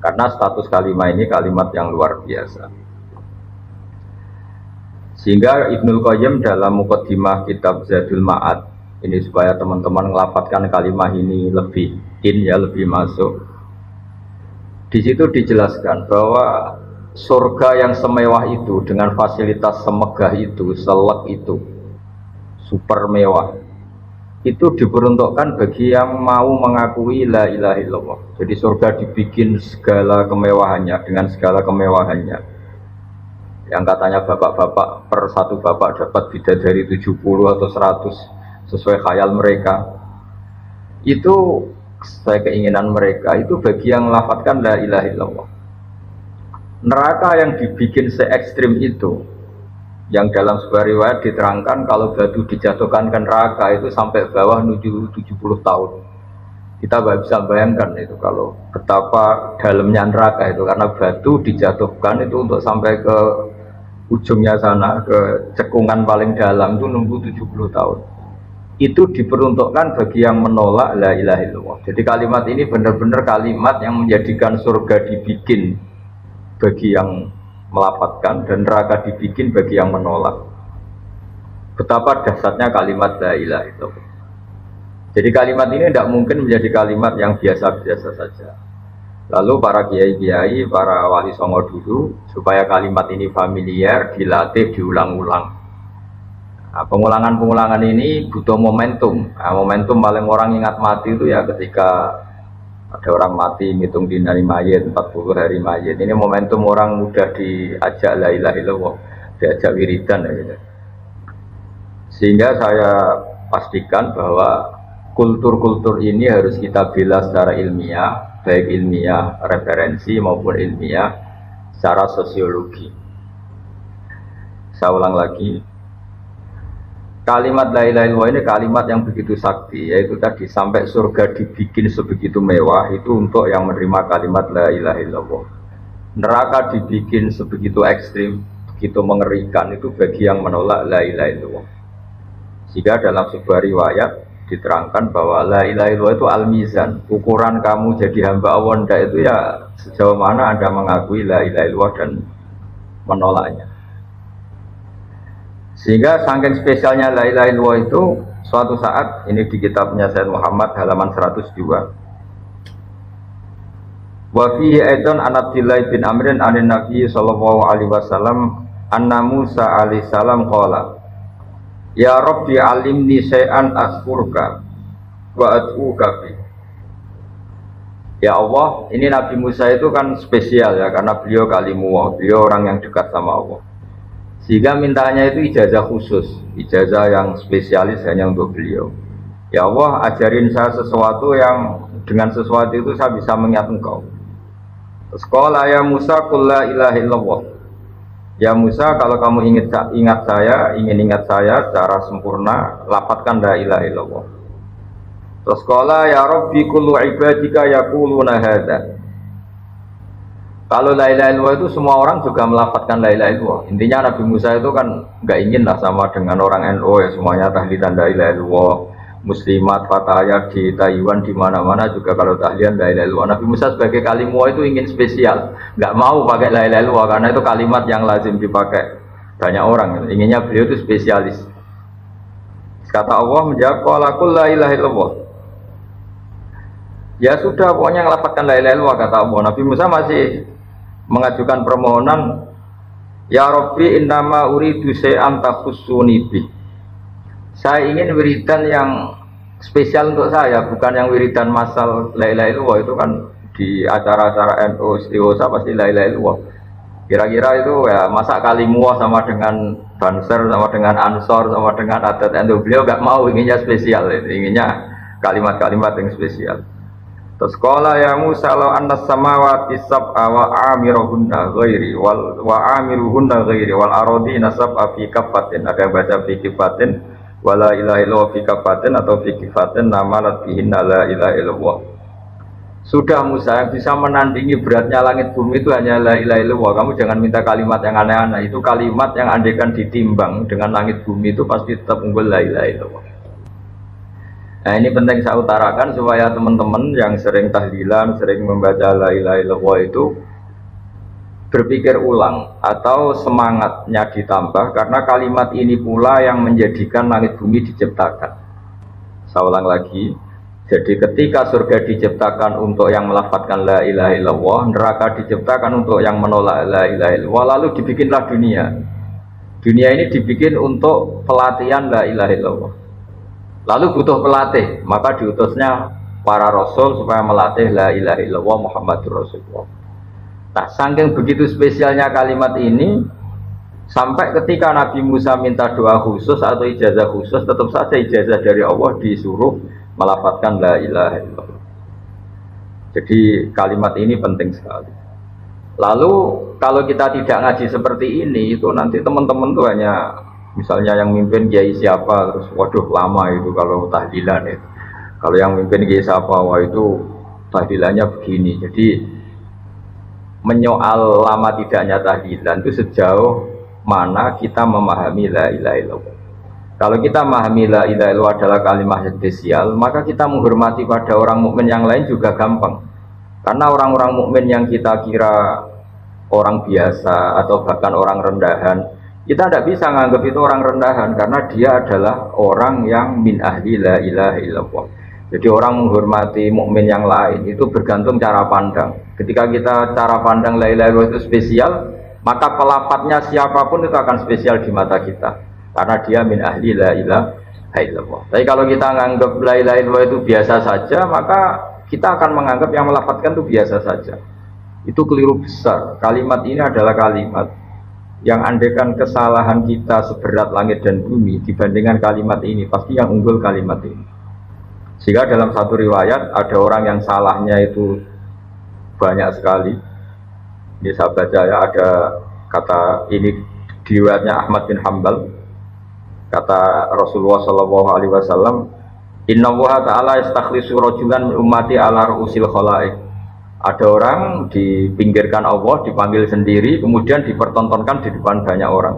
Karena status kalimat ini kalimat yang luar biasa. Sehingga Ibnul Qayyim dalam Muqaddimah kitab Zadul Ma'ad ini supaya teman-teman ngelafadzkan kalimat ini lebih lebih masuk. Di situ dijelaskan bahwa surga yang semewah itu dengan fasilitas semegah itu, selek itu, super mewah, itu diperuntukkan bagi yang mau mengakui la ilaha illallah. Jadi surga dibikin segala kemewahannya dengan segala kemewahannya. Yang katanya bapak-bapak per satu bapak dapat bidadari 70 atau 100 sesuai khayal mereka. Itu sesuai keinginan mereka, itu bagi yang melafadzkan la ilaha illallah. Neraka yang dibikin se ekstrim itu, yang dalam sebuah riwayat diterangkan kalau batu dijatuhkan ke neraka itu sampai bawah menuju 70 tahun. Kita nggak bisa bayangkan itu kalau betapa dalamnya neraka itu, karena batu dijatuhkan itu untuk sampai ke ujungnya sana, ke cekungan paling dalam itu nunggu 70 tahun. Itu diperuntukkan bagi yang menolak la ilaha illallah. Jadi kalimat ini benar-benar kalimat yang menjadikan surga dibikin bagi yang melafadzkan dan neraka dibikin bagi yang menolak. Betapa dahsyatnya kalimat la ilaha illallah. Jadi kalimat ini tidak mungkin menjadi kalimat yang biasa-biasa saja. Lalu para kiai-kiai, para wali songo dulu supaya kalimat ini familiar, dilatih, diulang-ulang. Nah, pengulangan-pengulangan ini butuh momentum. Nah, momentum paling orang ingat mati itu ya ketika ada orang mati ngitung dinari mayit 40 hari mayit. Ini momentum orang mudah diajak la ilaha illallah, diajak wiridan gitu. Sehingga saya pastikan bahwa kultur-kultur ini harus kita bela secara ilmiah, baik ilmiah referensi maupun ilmiah secara sosiologi. Saya ulang lagi, kalimat la ilaha illallah ini kalimat yang begitu sakti, yaitu tadi sampai surga dibikin sebegitu mewah itu untuk yang menerima kalimat la ilaha illallah. Neraka dibikin sebegitu ekstrim, begitu mengerikan itu bagi yang menolak la ilaha illallah. Jika dalam sebuah riwayat diterangkan bahwa la ilaha illallah itu al-mizan, ukuran kamu jadi hamba Allah itu ya sejauh mana Anda mengakui la ilaha illallah dan menolaknya. Sehingga saking spesialnya la ilaha illallah itu suatu saat ini di kitabnya Sayyid Muhammad halaman 102. Wa fihi aidan an Abdillah bin Amrin anin Nabi sallallahu alaihi wasallam anna Musa alaihi salam qala ya Rabbi alimni syai'an askurka wa ad'uka bi. Ya Allah, ini Nabi Musa itu kan spesial ya karena beliau kalimullah, beliau orang yang dekat sama Allah. Sehingga mintanya itu ijazah khusus, ijazah yang spesialis hanya untuk beliau. Ya Allah, ajarin saya sesuatu yang dengan sesuatu itu saya bisa mengingat engkau. Sekolah ya Musa qul la ilaha illallah. Ya Musa, kalau kamu ingin ingat saya secara sempurna, lafadzkan la ilaha illallah. Terus sekolah ya Rabbi kullu ibadika yaquluna hadza. Kalau la ilaha illallah itu semua orang juga melafadzkan la ilaha illallah. Intinya Nabi Musa itu kan nggak ingin lah sama dengan orang NU ya semuanya tahlilan la ilaha illallah. Muslimat fataya di Taiwan di mana-mana juga kalau tahlilan la ilaha illallah. Nabi Musa sebagai kalimullah itu ingin spesial, nggak mau pakai la ilaha illallah karena itu kalimat yang lazim dipakai banyak orang. Inginnya beliau itu spesialis. Kata Allah menjawab qul la ilaha illallah. Ya sudah pokoknya ngelafadzkan la ilaha illallah kata Allah. Nabi Musa masih mengajukan permohonan, ya Rabbi innama uridu syai'an takhussuni bi. Saya ingin wiridan yang spesial untuk saya, bukan yang wiridan masal la ilaha illallah itu kan di acara-acara NU istighosah pasti la ilaha illallah. Kira-kira itu ya masa kalimullah sama dengan Banser, sama dengan Ansor, sama dengan adat NU. Beliau gak mau, inginnya spesial, inginnya kalimat-kalimat yang spesial. Terus qala ya Musa law annas samawati sab'a wa amiruhunna ghairi wa amiruhunna ghairi wal aradina sab'a fi kafatin. Ada yang baca fi kafatin wala ilaha illallah fi kafatin atau fi kafatin namalat bihinna la ilaha illallah. Sudah Musa, yang bisa menandingi beratnya langit bumi itu hanya la ilaha illallah. Kamu jangan minta kalimat yang aneh-aneh. Itu kalimat yang andaikan ditimbang dengan langit bumi itu pasti tetap unggul la ilaha illallah. Nah ini penting saya utarakan supaya teman-teman yang sering tahlilan, sering membaca la ilaha illallah itu berpikir ulang atau semangatnya ditambah karena kalimat ini pula yang menjadikan langit bumi diciptakan. Saya ulang lagi. Jadi ketika surga diciptakan untuk yang melafadzkan la ilaha illallah, neraka diciptakan untuk yang menolak la ilaha illallah, lalu dibikinlah dunia. Dunia ini dibikin untuk pelatihan la ilaha illallah. Lalu butuh pelatih, maka diutusnya para rasul supaya melatih la ilaha illallah Muhammadur Rasulullah. Nah, saking begitu spesialnya kalimat ini, sampai ketika Nabi Musa minta doa khusus atau ijazah khusus, tetap saja ijazah dari Allah disuruh melafadzkan la ilaha illallah. Jadi kalimat ini penting sekali. Lalu kalau kita tidak ngaji seperti ini, itu nanti teman-teman tuh hanya misalnya yang mimpin kiai siapa, terus waduh lama itu kalau tahlilan itu. Kalau yang mimpin kiai siapa, wah itu tahlilannya begini. Jadi menyoal lama tidaknya tahlilan itu sejauh mana kita memahami la ilaha illallah. Kalau kita memahami la ilaha illallah adalah kalimat spesial, maka kita menghormati pada orang mukmin yang lain juga gampang. Karena orang-orang mukmin yang kita kira orang biasa atau bahkan orang rendahan, kita tidak bisa menganggap itu orang rendahan karena dia adalah orang yang min ahli la ilaha illallah. Jadi orang menghormati mukmin yang lain itu bergantung cara pandang. Ketika kita cara pandang la ilaha illallah itu spesial, maka pelafadznya siapapun itu akan spesial di mata kita. Karena dia min ahli la ilaha illallah. Tapi kalau kita menganggap la ilaha illallah itu biasa saja, maka kita akan menganggap yang melafadzkan itu biasa saja. Itu keliru besar. Kalimat ini adalah kalimat yang andaikan kesalahan kita seberat langit dan bumi dibandingkan kalimat ini, pasti yang unggul kalimat ini. Sehingga dalam satu riwayat ada orang yang salahnya itu banyak sekali. Ini saya baca ya, ada kata ini di riwayatnya Ahmad bin Hambal, kata Rasulullah SAW, Inna Allaha ta'ala istakhlisu rajulan min ummati ala ru'usil khalaik. Ada orang dipinggirkan Allah, dipanggil sendiri, kemudian dipertontonkan di depan banyak orang.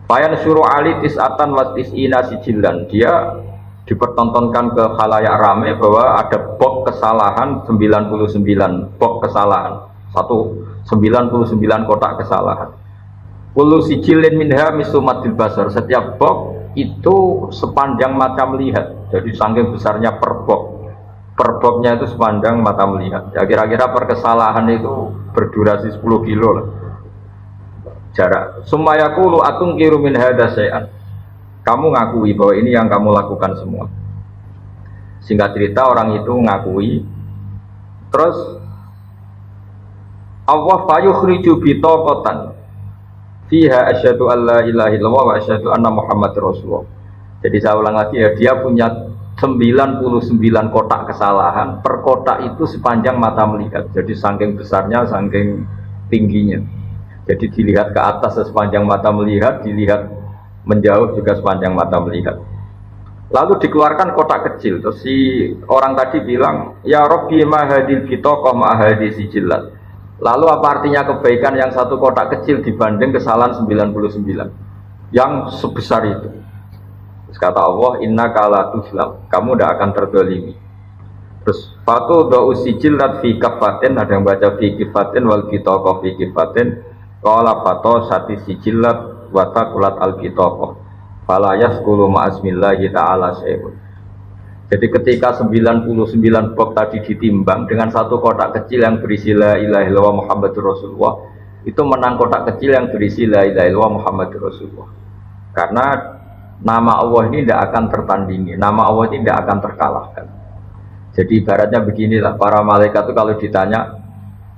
Fayan suruh ali tis'atan wa tis'ina sijillan. Dia dipertontonkan ke khalayak rame bahwa ada bok kesalahan 99 bok kesalahan, 99 kotak kesalahan. Kullu sijilin minha misumatil basar. Setiap bok itu sepanjang mata melihat. Jadi saking besarnya per boknya itu sepanjang mata melihat. Ya kira-kira per kesalahan itu berdurasi 10 kilo lah jarak. Sumayaqulu atungkiru min hadza syai'an. Kamu ngakui bahwa ini yang kamu lakukan semua. Singkat cerita orang itu ngakui. Terus Allah fayukhriju bitaqatan fiha asyhadu alla ilaha illallah wa asyhadu anna muhammadar rasulullah. Jadi saya ulang lagi ya, dia punya 99 kotak kesalahan. Per kotak itu sepanjang mata melihat. Jadi saking besarnya, saking tingginya. Jadi dilihat ke atas sepanjang mata melihat, dilihat menjauh juga sepanjang mata melihat. Lalu dikeluarkan kotak kecil. Terus si orang tadi bilang, ya Rabbi ma hadil bitaqah ma hadis sijillat. Lalu apa artinya kebaikan yang satu kotak kecil dibanding kesalahan 99 yang sebesar itu? Terus kata Allah, innaka la tuzlam, kamu tidak akan terzalimi. Terus fatu da'u sijillat fi kafatin, ada yang baca fi kifatin wal bitaqah fi kifatin. Qala fatu sati sijillat watakulat al-bitaqah fala yasqulu ma'asmillahi ta'ala syai'un. Jadi ketika 99 bok tadi ditimbang dengan satu kotak kecil yang berisi la ilaha illallah Muhammadur Rasulullah, itu menang kotak kecil yang berisi la ilaha illallah Muhammadur Rasulullah. Karena nama Allah ini tidak akan tertandingi, nama Allah ini tidak akan terkalahkan. Jadi ibaratnya beginilah, para malaikat itu kalau ditanya,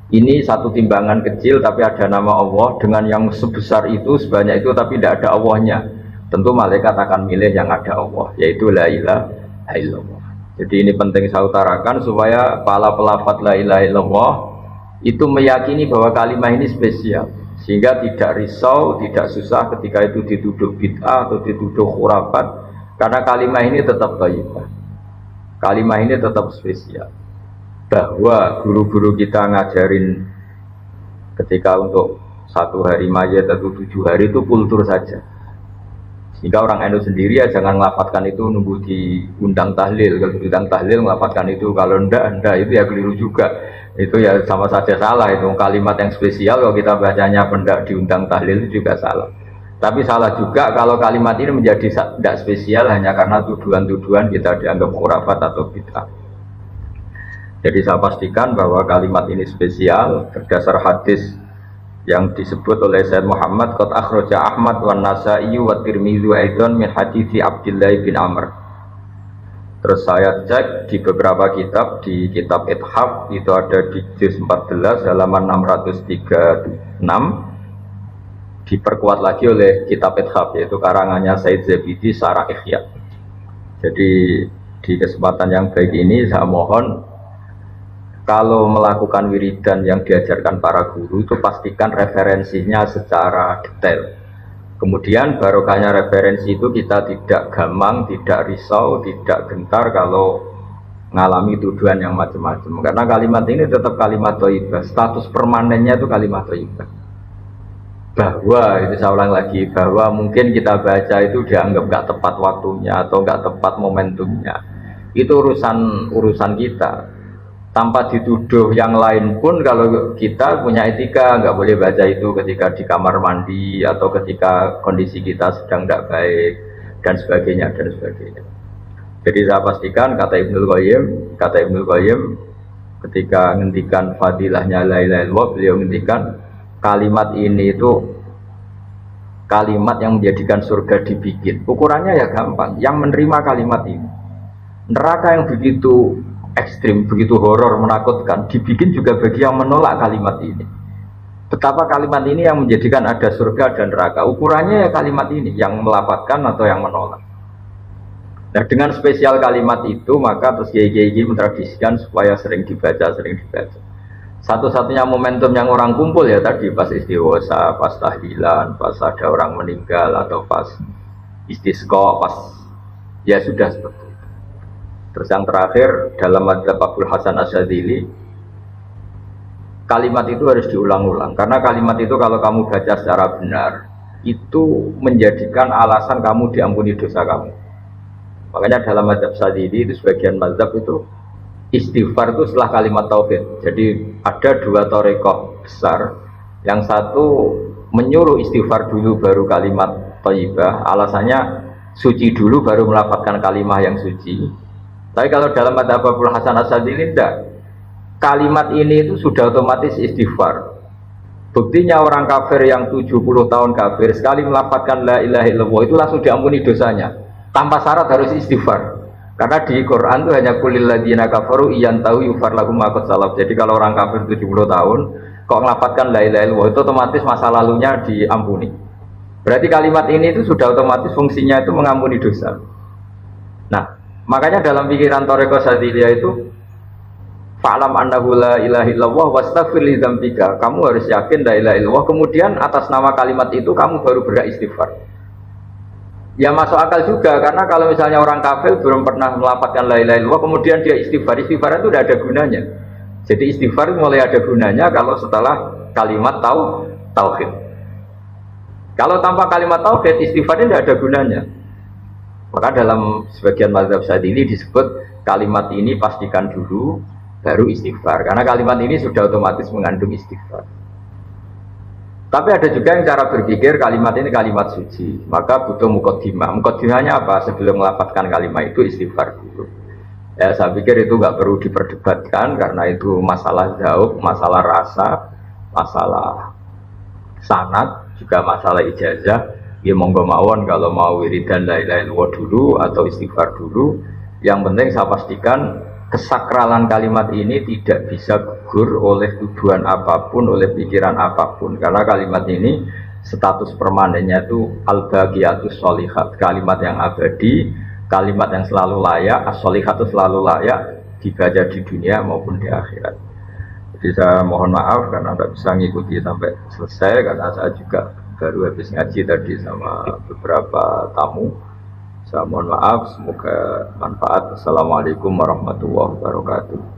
ini satu timbangan kecil tapi ada nama Allah, dengan yang sebesar itu, sebanyak itu tapi tidak ada Allahnya, tentu malaikat akan milih yang ada Allah, yaitu la ilaha illallah. Jadi ini penting saya utarakan supaya para pelafaz la ilaha illallah itu meyakini bahwa kalimat ini spesial, sehingga tidak risau, tidak susah ketika itu dituduh bid'ah atau dituduh khurafat, karena kalimat ini tetap thayyibah, kalimat ini tetap spesial. Bahwa guru-guru kita ngajarin ketika untuk 1 hari mayat atau 7 hari itu kultur saja. Sehingga orang NU sendiri ya jangan melafatkan itu nunggu diundang tahlil. Kalau diundang tahlil melafatkan itu, kalau ndak itu ya keliru juga. Itu ya sama saja salah, itu kalimat yang spesial kalau kita bacanya pendak diundang tahlil itu juga salah. Tapi salah juga kalau kalimat ini menjadi tidak spesial hanya karena tuduhan-tuduhan kita dianggap khurafat atau bid'ah. Jadi saya pastikan bahwa kalimat ini spesial berdasar hadis yang disebut oleh Sayyid Muhammad qad akhraja Ahmad wan Nasa'i wa Tirmidzi aidan min hadits Abdullah bin Amr. Terus saya cek di beberapa kitab, di kitab Ithaf itu ada di juz 14 halaman 636, diperkuat lagi oleh kitab Ithaf yaitu karangannya Said Zabidi Syarah Ihya. Jadi di kesempatan yang baik ini saya mohon, kalau melakukan wiridan yang diajarkan para guru itu pastikan referensinya secara detail. Kemudian barokahnya referensi itu kita tidak gamang, tidak risau, tidak gentar kalau mengalami tuduhan yang macam-macam. Karena kalimat ini tetap kalimat thayyibah, status permanennya itu kalimat thayyibah. Bahwa, itu saya ulang lagi, bahwa mungkin kita baca itu dianggap nggak tepat waktunya atau nggak tepat momentumnya. Itu urusan kita. Tanpa dituduh yang lain pun, kalau kita punya etika nggak boleh baca itu ketika di kamar mandi atau ketika kondisi kita sedang tidak baik dan sebagainya dan sebagainya. Jadi saya pastikan kata Ibnul Qayyim ketika ngendikan fadilahnya la ilaha illallah, beliau ngendikan kalimat ini itu kalimat yang menjadikan surga dibikin. Ukurannya ya gampang, yang menerima kalimat ini. Neraka yang begitu ekstrim, begitu horor, menakutkan, dibikin juga bagi yang menolak kalimat ini. Betapa kalimat ini yang menjadikan ada surga dan neraka. Ukurannya ya kalimat ini, yang melapatkan atau yang menolak. Nah, dengan spesial kalimat itu, maka terus kiai-kiai mentradisikan supaya sering dibaca. Satu-satunya momentum yang orang kumpul ya tadi, pas istighosa, pas tahlilan, pas ada orang meninggal, atau pas istisqa, pas ya sudah seperti itu. Terus yang terakhir dalam madzhab Abul Hasan Asyadzili, kalimat itu harus diulang-ulang karena kalimat itu kalau kamu baca secara benar itu menjadikan alasan kamu diampuni dosa kamu. Makanya dalam madzhab Asyadzili itu sebagian madzhab itu istighfar itu setelah kalimat tauhid. Jadi ada dua thariqah besar, yang satu menyuruh istighfar dulu baru kalimat thayyibah, alasannya suci dulu baru melafazkan kalimat yang suci. Tapi kalau dalam madzhab Abul Hasan Asyadzili tidak, kalimat ini itu sudah otomatis istighfar. Buktinya orang kafir yang 70 tahun kafir sekali melafazkan la ilaha illallah itu langsung diampuni dosanya tanpa syarat harus istighfar. Karena di Quran itu hanya kulil ladzina kafaru iyantahu yufar lahum ma qad salaf. Jadi kalau orang kafir 70 tahun kok melafazkan la ilaha illallah itu otomatis masa lalunya diampuni. Berarti kalimat ini itu sudah otomatis fungsinya itu mengampuni dosa. Nah, makanya dalam pikiran Thariqah Syadziliyah itu fa'lam annahu la ilaha illallah wastaghfir li dzambika. Kamu harus yakin la ilaha illallah, kemudian atas nama kalimat itu kamu baru beristighfar. Ya masuk akal juga, karena kalau misalnya orang kafir belum pernah melafazkan la ilaha illallah kemudian dia istighfar itu tidak ada gunanya. Jadi istighfar mulai ada gunanya kalau setelah kalimat tauhid. Kalau tanpa kalimat tauhid istighfar tidak ada gunanya. Maka dalam sebagian mazhab Syadzili disebut kalimat ini pastikan dulu baru istighfar, karena kalimat ini sudah otomatis mengandung istighfar. Tapi ada juga yang cara berpikir kalimat ini kalimat suci, maka butuh muqaddimah. Muqaddimahnya apa? Sebelum melafazkan kalimat itu istighfar dulu. Ya saya pikir itu nggak perlu diperdebatkan karena itu masalah dzauq, masalah rasa, masalah sanad, juga masalah ijazah. Ya monggo mawon kalau mau wiridan la ilaha illallah dulu atau istighfar dulu. Yang penting saya pastikan kesakralan kalimat ini tidak bisa gugur oleh tuduhan apapun, oleh pikiran apapun. Karena kalimat ini status permanennya itu al-baqiyatus sholihat, kalimat yang abadi, kalimat yang selalu layak, as-sholihat itu selalu layak dibaca di dunia maupun di akhirat. Jadi saya mohon maaf karena tidak bisa mengikuti sampai selesai karena saya juga baru habis ngaji tadi sama beberapa tamu. Saya mohon maaf, semoga manfaat. Assalamualaikum warahmatullahi wabarakatuh.